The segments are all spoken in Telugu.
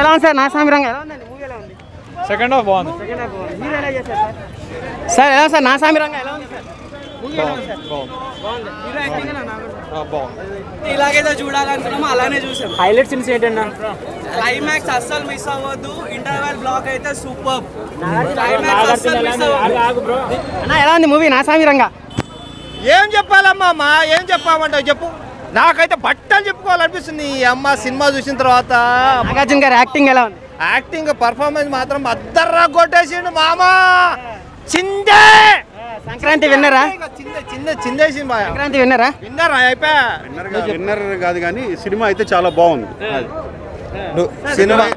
ఎలా ఉంది సార్ నా సామి రంగ ఎలా ఉందండి మూవీ ఎలా ఉంది సెకండ్ హాఫ్ బాగుంది మీరు ఎలా చేశారు సార్ ఎలా సార్ నా సామి రంగ ఎలా ఉంది సార్ మూవీ ఎలా ఉంది సార్ బాగుంది హీరో యాక్టింగ్ బాగుంది ఇలాగైతే చూడాలనుకున్నాము అలానే చూసాం. హైలైట్ సీన్స్ ఏంటన్నా క్లైమాక్స్ అస్సలు మిస్ అవ్వద్దు. ఇంటర్వెల్ బ్లాక్ అయితే సూపర్. క్లైమాక్స్ అస్సలు మిస్ అవ్వద్దు. అన్న ఎలా ఉంది మూవీ నా సామి రంగ ఏం చెప్పాలమ్మా ఏం చెప్పామంటావు చెప్పు. నాకైతే బట్టలు చెప్పుకోవాలనిపిస్తుంది ఈ అమ్మ సినిమా చూసిన తర్వాత. నాగార్జున గారి యాక్టింగ్ ఎలా ఉంది యాక్టింగ్ పర్ఫార్మెన్స్ మాత్రం అద్దర్రా కొట్టేసిండు మామా. చిందే సంక్రాంతి విన్నరా చిందేసి సంక్రాంతి విన్నరా విన్నర్ అయిపోయా. విన్నర్ కాదు కానీ సినిమా అయితే చాలా బాగుంది. సినిమా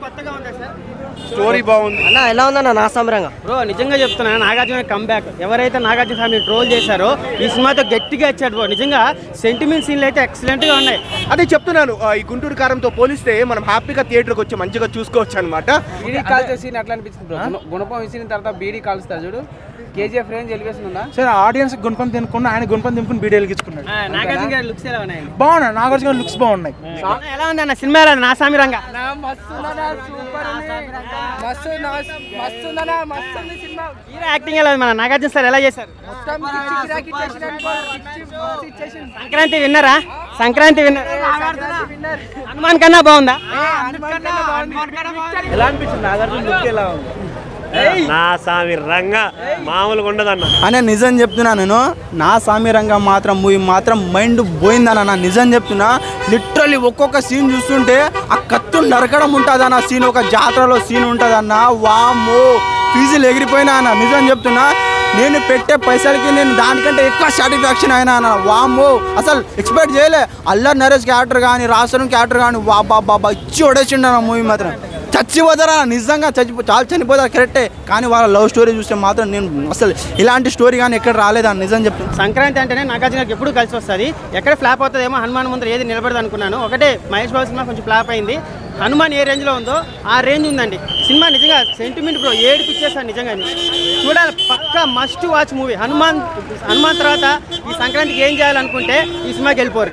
స్టోరీ బాగుంది. అన్న ఎలా ఉందన్న నా సామిరంగా బ్రో నిజంగా చెప్తున్నా నాగార్జున కంబ్యాక్. ఎవరైతే నాగార్జున ఫ్యామిలీ ట్రోల్ చేశారో ఈ సినిమాతో గట్టిగా ఇచ్చాడు బ్రో. నిజంగా సెంటిమెంట్ సీన్లు అయితే ఎక్సలెంట్ గా ఉన్నాయి. అదే చెప్తున్నాను, ఈ గుంటూరు కారంతో పోలిస్తే మనం హ్యాపీగా థియేటర్కి వచ్చి మంచిగా చూసుకోవచ్చు అనమాట. బీడీ కాల్చే సీన్ ఎట్లా అనిపించింది బ్రో? గుణపం విసిరిన తర్వాత బీడీ కాల్స్తారు చూడు. కేజీఎఫ్ రేంజ్ ఎలివేషన్ ఉందా సార్? ఆడియన్స్ గుణపం తినుకున్నా, ఆయన గుణపం తినుకుని బీడీ వెలిగించుకున్నాడు. నాగార్జున గారి లుక్స్ ఎలా ఉన్నాయి? బాగున్నాయి. నాగార్జున లుక్స్ బాగున్నాయి. ఎలా ఉంది అన్న సినిమా ఎలా ఉంది నా సామిరంగా? హీరో యాక్టింగ్ ఎలా ఉంది? మన నాగార్జున సార్ ఎలా చేశారు? సంక్రాంతి విన్నరా? సంక్రాంతి విన్నర్ హనుమాన్ కన్నా బాగుందా? ఎలా అనిపించింది? నాగార్జున లుక్ ఎలా ఉంది? నా సామి రంగ మామూలుగా ఉండదన్న. అనే నిజం చెప్తున్నా నేను. నా సామి రంగం మాత్రం మూవీ మాత్రం మైండ్ పోయిందన్న. నిజం చెప్తున్నా. లిటరల్లీ ఒక్కొక్క సీన్ చూస్తుంటే ఆ కత్తు నరకడం ఉంటుంది అన్న సీన్. ఒక జాతరలో సీన్ ఉంటుంది అన్న. వామ్మో ఫీజులు ఎగిరిపోయినా అన్న. నిజం చెప్తున్నా. నేను పెట్టే పైసలకి నేను దానికంటే ఎక్కువ సాటిస్ఫాక్షన్ అయినా అన్న. వామ్మో అసలు ఎక్స్పెక్ట్ చేయలే. అల్లరి నరేష్ క్యారెక్టర్ కానీ రాసరం క్యారెక్టర్ కానీ బాబా ఇచ్చి ఒడేసిండు అన్న మూవీ మాత్రం. చచ్చిపోతారా నిజంగా చాలా చనిపోతారు కరెక్టే. కానీ వాళ్ళ లవ్ స్టోరీ చూస్తే మాత్రం నేను అసలు ఇలాంటి స్టోరీ కానీ ఎక్కడ రాలేదని నిజం చెప్తాను. సంక్రాంతి అంటేనే నాగార్జునకి ఎప్పుడు కలిసి వస్తుంది. ఎక్కడ ఫ్లాప్ అవుతుందేమో హనుమాన్ ముందర ఏది నిలబడదు అనుకున్నాను. ఒకటే మహేష్ బాబు సినిమా కొంచెం ఫ్లాప్ అయింది. హనుమాన్ ఏ రేంజ్లో ఉందో ఆ రేంజ్ ఉందండి సినిమా. నిజంగా సెంటిమెంట్ బ్రో ఏడిపిచ్చేసాను నిజంగా. చూడాలి పక్కా మస్ట్ వాచ్ మూవీ. హనుమాన్ తర్వాత ఈ సంక్రాంతికి ఏం చేయాలనుకుంటే ఈ సినిమాకి వెళ్ళిపోరు.